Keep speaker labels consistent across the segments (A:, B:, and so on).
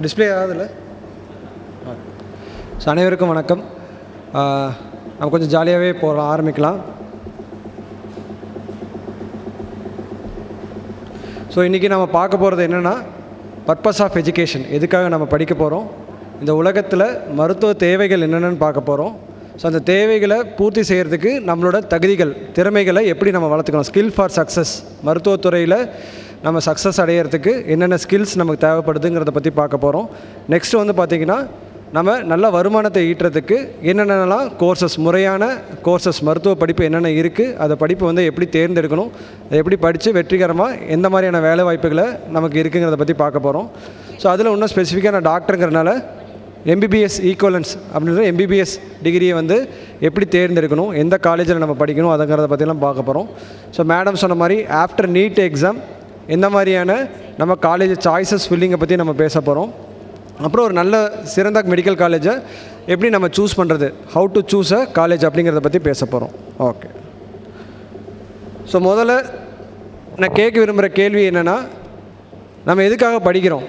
A: Display ஆகுதுல்ல? So அனைவருக்கும் வணக்கம். நம்ம கொஞ்சம் ஜாலியாகவே ஆரம்பிக்கலாம். ஸோ இன்றைக்கி நம்ம பார்க்க போகிறது என்னென்னா பர்பஸ் ஆஃப் எஜுகேஷன். எதுக்காக நம்ம படிக்க போகிறோம், இந்த உலகத்தில் மருத்துவ தேவைகள் என்னென்னு பார்க்க போகிறோம். ஸோ அந்த தேவைகளை பூர்த்தி செய்கிறதுக்கு நம்மளோட தகுதிகள், திறமைகளை எப்படி நம்ம வளர்த்துக்கணும், ஸ்கில் ஃபார் சக்ஸஸ். மருத்துவத்துறையில் நம்ம சக்ஸஸ் அடையிறதுக்கு என்னென்ன ஸ்கில்ஸ் நமக்கு தேவைப்படுதுங்கிறத பற்றி பார்க்க போகிறோம். நெக்ஸ்ட்டு வந்து பார்த்திங்கன்னா நம்ம நல்ல வருமானத்தை ஈட்டுறதுக்கு என்னென்னலாம் கோர்சஸ், முறையான கோர்சஸ், மருத்துவ படிப்பு என்னென்ன இருக்குது, அதை படிப்பு வந்து எப்படி தேர்ந்தெடுக்கணும், அதை எப்படி படித்து வெற்றிகரமாக எந்த மாதிரியான வேலை வாய்ப்புகளை நமக்கு இருக்குங்கிறத பற்றி பார்க்க போகிறோம். ஸோ அதில் இன்னும் ஸ்பெசிஃபிக்காக நான் டாக்டருங்கிறனால எம்பிபிஎஸ் ஈக்குவலன்ஸ் அப்படின்ற எம்பிபிஎஸ் டிகிரியை வந்து எப்படி தேர்ந்தெடுக்கணும், எந்த காலேஜில் நம்ம படிக்கணும், அதுங்கிறத பற்றிலாம் பார்க்க போகிறோம். ஸோ மேடம் சொன்ன மாதிரி ஆஃப்டர் நீட் எக்ஸாம் எந்த மாதிரியான நம்ம காலேஜ் சாய்ஸஸ் ஃபில்லிங்கை பற்றி நம்ம பேச போகிறோம். அப்புறம் ஒரு நல்ல சிறந்த மெடிக்கல் காலேஜை எப்படி நம்ம சூஸ் பண்ணுறது, how to choose a college அப்படிங்கிறத பற்றி பேச போகிறோம். ஓகே. ஸோ முதல்ல நான் கேட்க விரும்புகிற கேள்வி என்னென்னா, நம்ம எதுக்காக படிக்கிறோம்?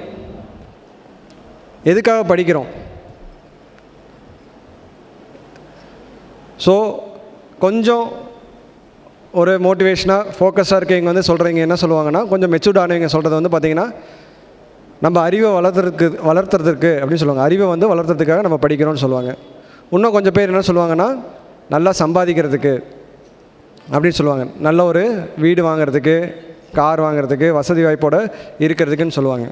A: ஸோ கொஞ்சம் ஒரு மோட்டிவேஷனாக ஃபோக்கஸாக இருக்கவங்க வந்து சொல்கிறீங்க, என்ன சொல்லுவாங்கன்னா, கொஞ்சம் மெச்சூர்ட் ஆனவங்க சொல்கிறது வந்து பார்த்திங்கன்னா, நம்ம அறிவை வளர்த்துறதுக்கு அப்படின்னு சொல்லுவாங்க. அறிவை வந்து வளர்த்துறதுக்காக நம்ம படிக்கிறோம்னு சொல்லுவாங்க. இன்னும் கொஞ்சம் பேர் என்ன சொல்லுவாங்கன்னா, நல்லா சம்பாதிக்கிறதுக்கு அப்படின்னு சொல்லுவாங்க. நல்ல ஒரு வீடு வாங்கிறதுக்கு, கார் வாங்கிறதுக்கு, வசதி வாய்ப்போடு இருக்கிறதுக்குன்னு சொல்லுவாங்க.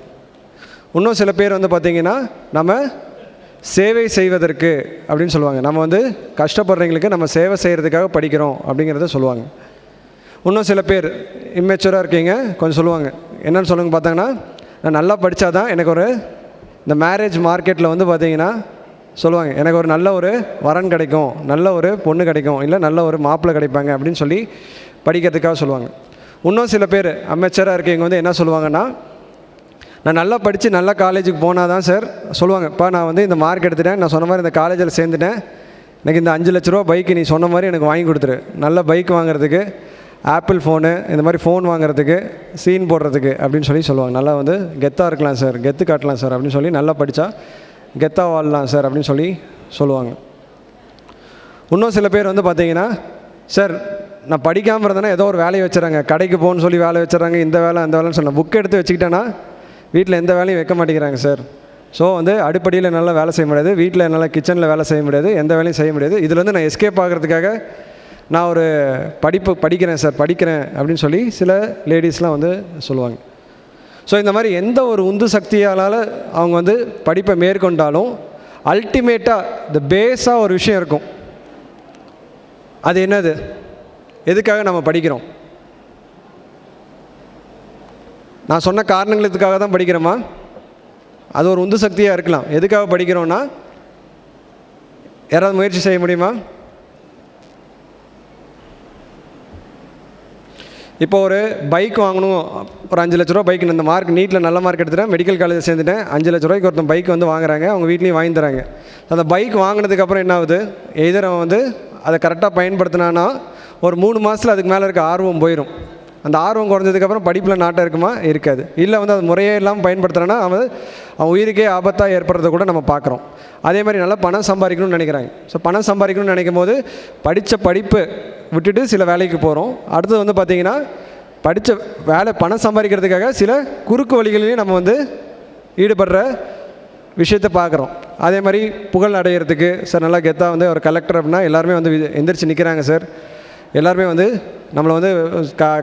A: இன்னும் சில பேர் வந்து பார்த்திங்கன்னா நம்ம சேவை செய்வதற்கு அப்படின்னு சொல்லுவாங்க. நம்ம வந்து கஷ்டப்படுறவங்களுக்கு நம்ம சேவை செய்கிறதுக்காக படிக்கிறோம் அப்படிங்கிறத சொல்லுவாங்க. இன்னும் சில பேர் இம்மெச்சூராக இருக்கீங்க, கொஞ்சம் சொல்லுவாங்க. என்னென்னு சொல்லுங்க பார்த்தாங்கன்னா, நான் நல்லா படித்தா தான் எனக்கு ஒரு இந்த மேரேஜ் மார்க்கெட்டில் வந்து பார்த்திங்கன்னா சொல்லுவாங்க, எனக்கு ஒரு நல்ல ஒரு வரன் கிடைக்கும், நல்ல ஒரு பொண்ணு கிடைக்கும், இல்லை நல்ல ஒரு மாப்பிள்ளை கிடைப்பாங்க அப்படின்னு சொல்லி படிக்கிறதுக்காக சொல்லுவாங்க. இன்னும் சில பேர் அமெச்சராக இருக்கவங்க வந்து என்ன சொல்லுவாங்கன்னா, நான் நல்லா படித்து நல்ல காலேஜுக்கு போனால் தான் சார் சொல்லுவாங்க, இப்போ நான் வந்து இந்த மார்க் எடுத்துட்டேன், நான் சொன்ன மாதிரி இந்த காலேஜில் சேர்ந்துட்டேன், எனக்கு இந்த 5 லட்ச ரூபா பைக்கு நீ சொன்ன மாதிரி எனக்கு வாங்கி கொடுத்துரு, நல்ல பைக் வாங்குறதுக்கு, ஆப்பிள் ஃபோனு, இந்த மாதிரி ஃபோன் வாங்குறதுக்கு, சீன் போடுறதுக்கு அப்படின்னு சொல்லி சொல்லுவாங்க. நல்லா வந்து கெத்தாக இருக்கலாம் சார், கெத்து காட்டலாம் சார் அப்படின்னு சொல்லி, நல்லா படித்தா கெத்தாக வாழலாம் சார் அப்படின்னு சொல்லி சொல்லுவாங்க. இன்னும் சில பேர் வந்து பார்த்திங்கன்னா, சார் நான் படிக்காமல் இருந்தேன்னா ஏதோ ஒரு வேலையை வச்சுறாங்க, கடைக்கு போகணுன்னு சொல்லி வேலை வச்சுறாங்க, இந்த வேலை அந்த வேலைன்னு சொன்னேன், புக் எடுத்து வச்சுக்கிட்டேன்னா வீட்டில் எந்த வேலையும் வைக்க மாட்டேங்கிறாங்க சார். ஸோ வந்து அடிப்படையில் நல்லா வேலை செய்ய முடியாது, வீட்டில் நல்லா கிச்சனில் வேலை செய்ய முடியாது, எந்த வேலையும் செய்ய முடியாது. இதில் வந்து நான் எஸ்கேப் ஆகிறதுக்காக நான் ஒரு படிக்கிறேன் சார், படிக்கிறேன் அப்படின்னு சொல்லி சில லேடிஸ்லாம் வந்து சொல்லுவாங்க. ஸோ இந்த மாதிரி எந்த ஒரு உந்து சக்தியால் அவங்க வந்து படிப்பை மேற்கொண்டாலும் அல்டிமேட்டாக இந்த பேஸாக ஒரு விஷயம் இருக்கும். அது என்னது, எதுக்காக நம்ம படிக்கிறோம்? நான் சொன்ன காரணங்களுக்காக தான் படிக்கிறோமா? அது ஒரு உந்து சக்தியாக இருக்கலாம். எதுக்காக படிக்கிறோன்னா, யாராவது முயற்சி செய்ய முடியுமா? இப்போ ஒரு பைக் வாங்கணும், ஒரு 5 லட்ச ரூபா பைக், இந்த மார்க் நீட்டில் நல்ல மார்க் எடுத்துட்டேன், மெடிக்கல் காலேஜில் சேர்ந்துட்டேன், 5 லட்ச ரூபாய்க்கு ஒருத்தன் பைக் வந்து வாங்குறாங்க, அவங்க வீட்லேயும் வாங்கி தராங்க. அந்த பைக் வாங்கினதுக்கப்புறம் என்ன ஆகுது, எதிர் அவன் வந்து அதை கரெக்டாக பயன்படுத்தினான்னா ஒரு 3 மாதத்தில் அதுக்கு மேலே இருக்க ஆர்வம் போயிடும். அந்த ஆர்வம் குறைஞ்சதுக்கப்புறம் படிப்பில் நாட்டம் இருக்குமா? இருக்காது. இல்லை வந்து அது முறையே இல்லாமல் பயன்படுத்துகிறான்னா அவன் உயிருக்கே ஆபத்தாக ஏற்படுறத கூட நம்ம பார்க்குறோம். அதே மாதிரி நல்லா பணம் சம்பாதிக்கணும்னு நினைக்கிறாங்க. ஸோ பணம் சம்பாதிக்கணும்னு நினைக்கும் போது படித்த படிப்பு விட்டுட்டு சில வேலைக்கு போகிறோம். அடுத்தது வந்து பார்த்திங்கன்னா, படித்த வேலை பணம் சம்பாதிக்கிறதுக்காக சில குறுக்கு வழிகளையும் நம்ம வந்து ஈடுபடுற விஷயத்தை பார்க்குறோம். அதே மாதிரி புகழ் அடையிறதுக்கு சார் நல்லா கெத்தாக வந்து ஒரு கலெக்டர் அப்படின்னா எல்லாருமே வந்து எந்திரிச்சு நிற்கிறாங்க சார், எல்லாருமே வந்து நம்மளை வந்து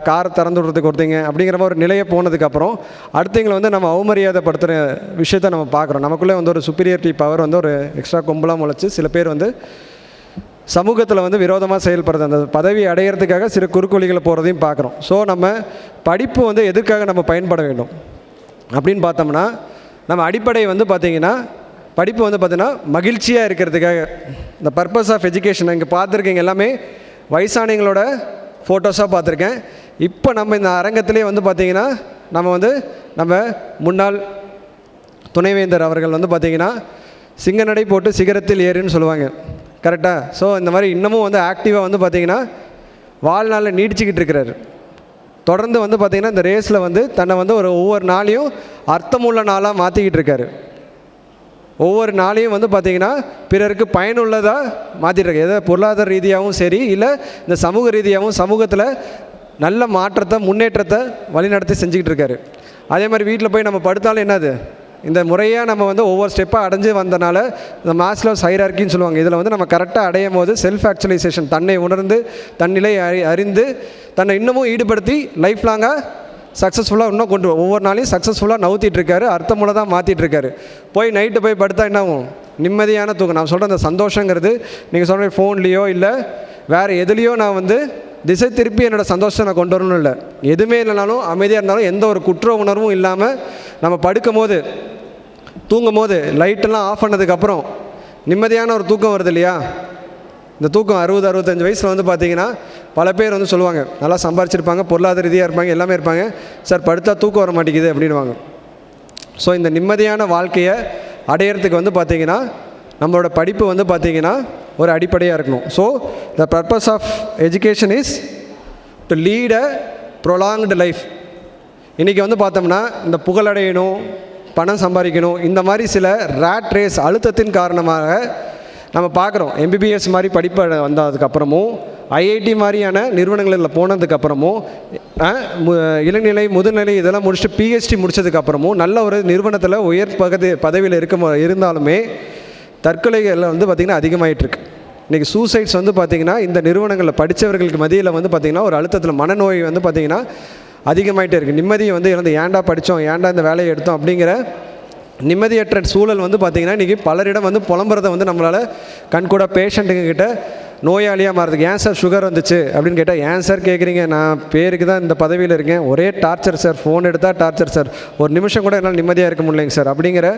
A: காரை திறந்து விடுறதுக்கு ஒருத்தங்க அப்படிங்கிற மாதிரி ஒரு நிலையை போனதுக்கப்புறம் அடுத்தவங்களை வந்து நம்ம அவமரியாதைப்படுத்துகிற விஷயத்தை நம்ம பார்க்குறோம். நமக்குள்ளே வந்து ஒரு சுப்பீரியாரிட்டி பவர் வந்து ஒரு எக்ஸ்ட்ரா கும்பலாக முளைச்சி சில பேர் வந்து சமூகத்தில் வந்து விரோதமாக செயல்படுறது, அந்த பதவி அடையிறதுக்காக சில குறுக்கோளிகளை போகிறதையும் பார்க்குறோம். ஸோ நம்ம படிப்பு வந்து எதுக்காக நம்ம பயன்பட வேண்டும் அப்படின்னு பார்த்தோம்னா, நம்ம அடிப்படை வந்து பார்த்திங்கன்னா, படிப்பு வந்து பார்த்திங்கன்னா மகிழ்ச்சியாக இருக்கிறதுக்காக. இந்த பர்பஸ் ஆஃப் எஜுகேஷன் இங்கே பார்த்துருக்கீங்க எல்லாமே வயசானவங்களோட ஃபோட்டோஸாக பார்த்துருக்கேன். இப்போ நம்ம இந்த அரங்கத்திலே வந்து பார்த்திங்கன்னா, நம்ம முன்னாள் துணைவேந்தர் அவர்கள் வந்து பார்த்திங்கன்னா சிங்கநடை போட்டு சிகரத்தில் ஏறுன்னு சொல்லுவாங்க, கரெக்டாக? ஸோ இந்த மாதிரி இன்னமும் வந்து ஆக்டிவாக வந்து பார்த்திங்கன்னா வாழ்நாளில் நீடிச்சிக்கிட்டு இருக்கிறாரு. தொடர்ந்து வந்து பார்த்திங்கன்னா இந்த ரேஸில் வந்து தன்னை வந்து ஒவ்வொரு நாளையும் அர்த்தமுள்ள நாளாக மாற்றிக்கிட்டு இருக்காரு. ஒவ்வொரு நாளையும் வந்து பார்த்திங்கன்னா பிறருக்கு பயனுள்ளதாக மாற்றிட்டு எதை பொருளாதார ரீதியாகவும் சரி, இல்லை இந்த சமூக ரீதியாகவும் சமூகத்தில் நல்ல மாற்றத்தை முன்னேற்றத்தை வழிநடத்தி செஞ்சுக்கிட்டு இருக்காரு. அதே மாதிரி வீட்டில் போய் நம்ம படுத்தாலும் என்னது, இந்த முறையாக நம்ம வந்து ஒவ்வொரு ஸ்டெப்பாக அடைஞ்சு வந்தனால இந்த மாஸ்லோஸ் ஹைரார்க்கின்னு சொல்லுவாங்க. இதில் வந்து நம்ம கரெக்டாக அடையும் போது செல்ஃப் ஆக்சுவலைசேஷன், தன்னை உணர்ந்து தன்னிலை அறிந்து தன்னை இன்னமும் ஈடுபடுத்தி லைஃப் லாங்காக சக்ஸஸ்ஃபுல்லாக இன்னும் ஒவ்வொரு நாளையும் சக்ஸஸ்ஃபுல்லாக நவுத்திட்டுருக்காரு, அர்த்தமுள்ளதாக மாற்றிட்டுருக்காரு. போய் நைட்டு போய் படுத்தா என்ன ஆகும், நிம்மதியான தூக்கம். நான் சொல்கிற அந்த சந்தோஷங்கிறது நீங்கள் சொல்கிற ஃபோன்லேயோ இல்லை வேறு எதுலேயோ நான் வந்து திசை திருப்பி என்னோடய சந்தோஷத்தை நான் கொண்டு வரணும் இல்லை. எதுவுமே இல்லைனாலும் அமைதியாக இருந்தாலும் எந்த ஒரு குற்ற உணர்வும் இல்லாமல் நம்ம படுக்கும் போது தூங்கும் போது லைட்டெல்லாம் ஆஃப் பண்ணதுக்கப்புறம் நிம்மதியான ஒரு தூக்கம் வருது இல்லையா. இந்த தூக்கம் 60-65 வயசில் வந்து பார்த்திங்கன்னா பல பேர் வந்து சொல்லுவாங்க, நல்லா சம்பாரிச்சிருப்பாங்க, பொருளாதார ரீதியாக இருப்பாங்க, எல்லாமே இருப்பாங்க, சார் படுத்தா தூக்கம் வர மாட்டேங்குது அப்படின்வாங்க. ஸோ இந்த நிம்மதியான வாழ்க்கையை அடையிறதுக்கு வந்து பார்த்திங்கன்னா நம்மளோட படிப்பு வந்து பார்த்திங்கன்னா ஒரு அடிப்படையாக இருக்கணும். So the purpose of education is to lead a prolonged life. இன்றைக்கி வந்து பார்த்தோம்னா இந்த புகழடையணும், பணம் சம்பாதிக்கணும், இந்த மாதிரி சில ரேட் ரேஸ் அழுத்தத்தின் காரணமாக நம்ம பார்க்குறோம். எம்பிபிஎஸ் மாதிரி படிப்பு வந்ததுக்கப்புறமும் ஐஐடி மாதிரியான நிறுவனங்களில் போனதுக்கப்புறமும் இளநிலை முதுநிலை இதெல்லாம் முடிச்சுட்டு பிஹெச்டி முடித்ததுக்கப்புறமும் நல்ல ஒரு நிறுவனத்தில் உயர் பதவியில் இருந்தாலுமே தற்கொலைகள் வந்து பார்த்திங்கன்னா அதிகமாகிட்டுருக்கு. இன்றைக்கி சூசைட்ஸ் வந்து பார்த்திங்கன்னா இந்த நிறுவனங்களில் படித்தவர்களுக்கு மத்தியில் வந்து பார்த்திங்கன்னா ஒரு அழுத்தத்தில் மனநோய் வந்து பார்த்திங்கன்னா அதிகமாகிட்டே இருக்குது. நிம்மதியை வந்து இழந்து ஏன்டா படித்தோம், ஏன்டா இந்த வேலையை எடுத்தோம் அப்படிங்கிற நிம்மதியற்ற சூழல் வந்து பார்த்திங்கன்னா இன்றைக்கி பலரிடம் வந்து புலம்புறதை வந்து நம்மளால் கண்கூட பேஷண்ட்டுங்கிட்ட நோயாளியாக மாறுறதுக்கு. ஏன் சார் சுகர் வந்துச்சு அப்படின்னு கேட்டால், ஏன் சார் கேட்குறீங்க, நான் பேருக்கு தான் இந்த பதவியில் இருக்கேன், ஒரே டார்ச்சர் சார், ஃபோன் எடுத்தால் டார்ச்சர் சார், ஒரு நிமிஷம் கூட என்னால் நிம்மதியாக இருக்க முடியலைங்க சார் அப்படிங்கிற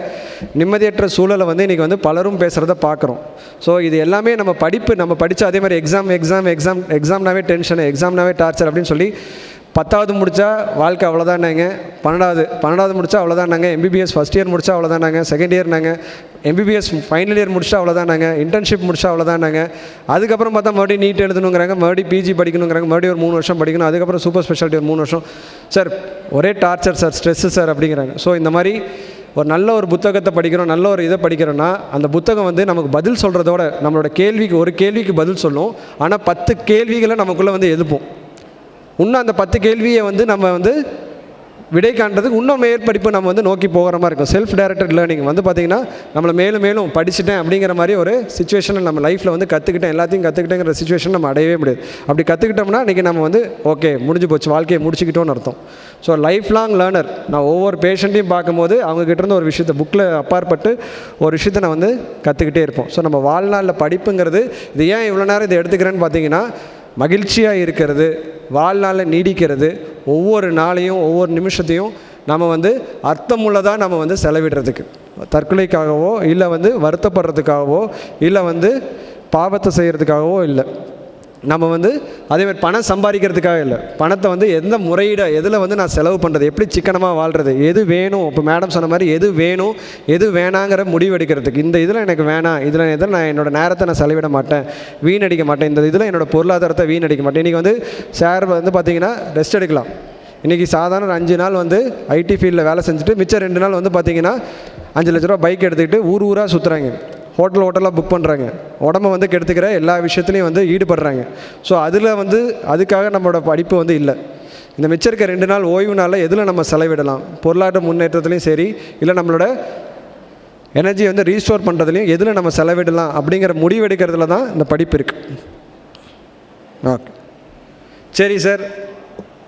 A: நிம்மதியற்ற சூழலை வந்து இன்றைக்கி வந்து பலரும் பேசுகிறத பார்க்குறோம். ஸோ இது எல்லாமே நம்ம படித்த அதே மாதிரி எக்ஸாம்னாவே டென்ஷனு, எக்ஸாம்னாவே டார்ச்சர் அப்படின்னு சொல்லி 10வது முடித்தா வாழ்க்கை அவ்வளோதானாங்க, 12வது முடித்தா அவ்வளோதானாங்க, எம்பிபிஎஸ் ஃபஸ்ட் இயர் முடித்தா அவ்வளோதானாங்க, செகண்ட் இயர்னாங்க, எம்பிபிஎஸ் ஃபைனல் இயர் முடிச்சா அவ்வளோதானாங்க, இன்டர்ன்ஷிப் முடிச்சா அவ்வளோதானாங்க. அதுக்கப்புறம் பார்த்தா மறுபடியும் நீட் எழுதணுங்கிறாங்க, மறுபடியும் பிஜி படிக்கணுங்கிறாங்க, மறுபடியும் ஒரு 3 வருஷம் படிக்கணும், அதுக்கப்புறம் சூப்பர் ஸ்பெஷாலிட்டி ஒரு 3 வருஷம். சார் ஒரே டார்ச்சர் சார், ஸ்ட்ரெஸ்ஸு சார் அப்படிங்கிறாங்க. ஸோ இந்த மாதிரி ஒரு நல்ல ஒரு புத்தகத்தை படிக்கிறோம், நல்ல ஒரு இதை படிக்கிறோன்னா அந்த புத்தகம் வந்து நமக்கு பதில் சொல்கிறதோட நம்மளோட ஒரு கேள்விக்கு பதில் சொல்லும். ஆனால் 10 கேள்விகளை நமக்குள்ளே வந்து எழுப்போம். இன்னும் அந்த 10 கேள்வியை வந்து நம்ம வந்து விடை காண்றதுக்கு இன்னும் மேற்படிப்பு நம்ம வந்து நோக்கி போகிற மாதிரி இருக்கும். செல்ஃப் டைரக்டட் லேர்னிங் வந்து பார்த்திங்கன்னா நம்மளை மேலும் படிச்சுட்டேன் அப்படிங்கிற மாதிரி ஒரு சுச்சுவேஷனில் நம்ம லைஃப்பில் வந்து எல்லாத்தையும் கற்றுக்கிட்டேங்கிற சுச்சுவேஷன் நம்ம அடையவே முடியாது. அப்படி கற்றுக்கிட்டோம்னா இன்றைக்கி நம்ம வந்து ஓகே முடிஞ்சு போச்சு, வாழ்க்கையை முடிச்சுக்கிட்டோன்னு அர்த்தம். So life long learner. நான் ஒவ்வொரு பேஷண்ட்டையும் பார்க்கும்போது அவங்ககிட்டருந்து ஒரு விஷயத்தை புக்கில் அப்பாற்பட்டு ஒரு விஷயத்தை நான் வந்து கற்றுக்கிட்டே இருப்போம். ஸோ நம்ம வாழ்நாளில் படிப்புங்கிறது இது ஏன் இவ்வளோ நேரம் இதை எடுத்துக்கிறேன்னு பார்த்தீங்கன்னா, மகிழ்ச்சியாக இருக்கிறது, வாழ்நாளில் நீடிக்கிறது, ஒவ்வொரு நாளையும் ஒவ்வொரு நிமிஷத்தையும் நம்ம வந்து அர்த்தமுள்ளதாக நம்ம வந்து செலவிடுறதுக்கு, தற்கொலைக்காகவோ இல்லை வந்து வருத்தப்படுறதுக்காகவோ இல்லை வந்து பாவத்தை செய்கிறதுக்காகவோ இல்லை. நம்ம வந்து அதேமாதிரி பணம் சம்பாதிக்கிறதுக்காக இல்லை, பணத்தை வந்து எந்த எதில் வந்து நான் செலவு பண்ணுறது, எப்படி சிக்கனமாக வாழ்கிறது, எது வேணும், இப்போ மேடம் சொன்ன மாதிரி எது வேணும் எது வேணாங்கிற முடிவு எடுக்கிறதுக்கு. இந்த இதில் எனக்கு வேணாம், இதில் நான் என்னோடய நேரத்தை நான் செலவிட மாட்டேன், வீணடிக்க மாட்டேன், இந்த இதில் என்னோடய பொருளாதாரத்தை வீணடிக்க மாட்டேன். இன்றைக்கி வந்து சார் வந்து பார்த்திங்கன்னா ரெஸ்ட் எடுக்கலாம். இன்றைக்கி சாதாரண 5 நாள் வந்து ஐடி ஃபீல்டில் வேலை செஞ்சுட்டு மிச்சம் 2 நாள் வந்து பார்த்திங்கன்னா 5 லட்ச ரூபா பைக் எடுத்துக்கிட்டு ஊராக சுற்றுறாங்க, ஹோட்டலாக புக் பண்ணுறாங்க, உடம்பை வந்து கெடுத்துக்கிற எல்லா விஷயத்துலையும் வந்து ஈடுபடுறாங்க. ஸோ அதில் வந்து அதுக்காக நம்மளோட படிப்பு வந்து இல்லை. இந்த மிச்சம் இருக்க 2 நாள் ஓய்வு நாளில் எதில் நம்ம செலவிடலாம், பொருளாதார முன்னேற்றத்துலையும் சரி இல்லை நம்மளோட எனர்ஜி வந்து ரீஸ்டோர் பண்ணுறதுலையும் எதில் நம்ம செலவிடலாம் அப்படிங்கிற முடிவு எடுக்கிறதுல தான் இந்த படிப்பு இருக்குது. ஓகே சரி சார்,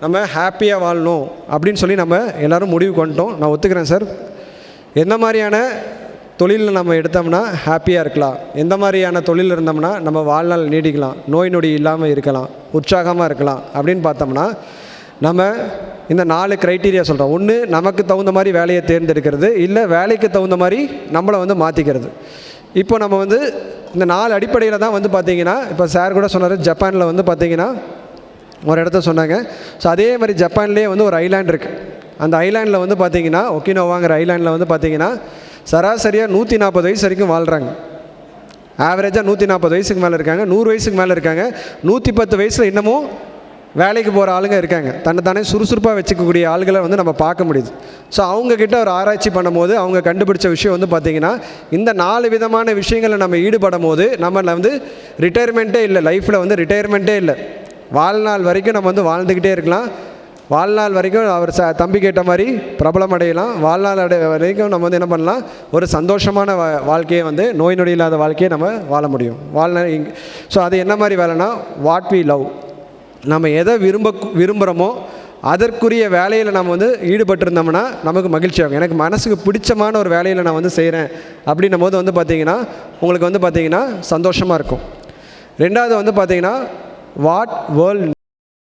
A: நம்ம ஹாப்பியாக வாழணும் அப்படின்னு சொல்லி நம்ம எல்லோரும் முடிவு கொண்டோம், நான் ஒத்துக்கிறேன் சார். எந்த மாதிரியான தொழிலில் நம்ம எடுத்தோம்னா ஹாப்பியாக இருக்கலாம், எந்த மாதிரியான தொழில் இருந்தோம்னா நம்ம வாழ்நாள் நீடிக்கலாம், நோய் நொடி இல்லாமல் இருக்கலாம், உற்சாகமாக இருக்கலாம் அப்படின்னு பார்த்தோம்னா நம்ம இந்த 4 க்ரைட்டீரியா சொல்கிறோம். ஒன்று, நமக்கு தகுந்த மாதிரி வேலையை தேர்ந்தெடுக்கிறது, இல்லை வேலைக்கு தகுந்த மாதிரி நம்மளை வந்து மாற்றிக்கிறது. இப்போ நம்ம வந்து இந்த 4 அடிப்படையில் தான் வந்து பார்த்திங்கன்னா, இப்போ சார் கூட சொன்னார் ஜப்பானில் வந்து பார்த்திங்கன்னா ஒரு இடத்த சொன்னாங்க. ஸோ அதே மாதிரி ஜப்பான்லேயே வந்து ஒரு ஐலாண்ட் இருக்குது. அந்த ஐலாண்டில் வந்து பார்த்திங்கன்னா ஒக்கினோவாங்கிற ஐலாண்டில் வந்து பார்த்திங்கன்னா சராசரியாக 140 வயசு வரைக்கும் வாழ்கிறாங்க. ஆவரேஜாக 140 வயசுக்கு மேலே இருக்காங்க, 100 வயசுக்கு மேலே இருக்காங்க, 110 வயசில் இன்னமும் வேலைக்கு போகிற ஆளுங்க இருக்காங்க, தன்னைத்தானே சுறுசுறுப்பாக வச்சுக்கக்கூடிய ஆளுகளை வந்து நம்ம பார்க்க முடியுது. ஸோ அவங்கக்கிட்ட ஒரு ஆராய்ச்சி பண்ணும்போது அவங்க கண்டுபிடிச்ச விஷயம் வந்து பார்த்திங்கன்னா, இந்த 4 விதமான விஷயங்களில் நம்ம ஈடுபடும் போது நம்மள வந்து ரிட்டையர்மெண்ட்டே இல்லை, லைஃப்பில் வந்து ரிட்டையர்மெண்ட்டே இல்லை, வாழ்நாள் வரைக்கும் நம்ம வந்து வாழ்ந்துக்கிட்டே இருக்கலாம், வாழ்நாள் வரைக்கும் அவர் தம்பி கேட்ட மாதிரி பிரபலம் அடையலாம், வாழ்நாள் வரைக்கும் நம்ம வந்து என்ன பண்ணலாம், ஒரு சந்தோஷமான வாழ்க்கையை வந்து நோய் நொடி இல்லாத வாழ்க்கையை நம்ம வாழ முடியும் வாழ்நாள். ஸோ அது என்ன மாதிரி வேலைன்னா, வாட் வி லவ், நம்ம எதை விரும்புகிறோமோ அதற்குரிய வேலையில் நம்ம வந்து ஈடுபட்டிருந்தோம்னா நமக்கு மகிழ்ச்சி ஆகும். எனக்கு மனசுக்கு பிடிச்சமான ஒரு வேலையில் நான் வந்து செய்கிறேன் அப்படின்னும் போது வந்து பார்த்திங்கன்னா உங்களுக்கு வந்து பார்த்திங்கன்னா சந்தோஷமாக இருக்கும். ரெண்டாவது வந்து பார்த்திங்கன்னா, வாட் வேர்ல்ட்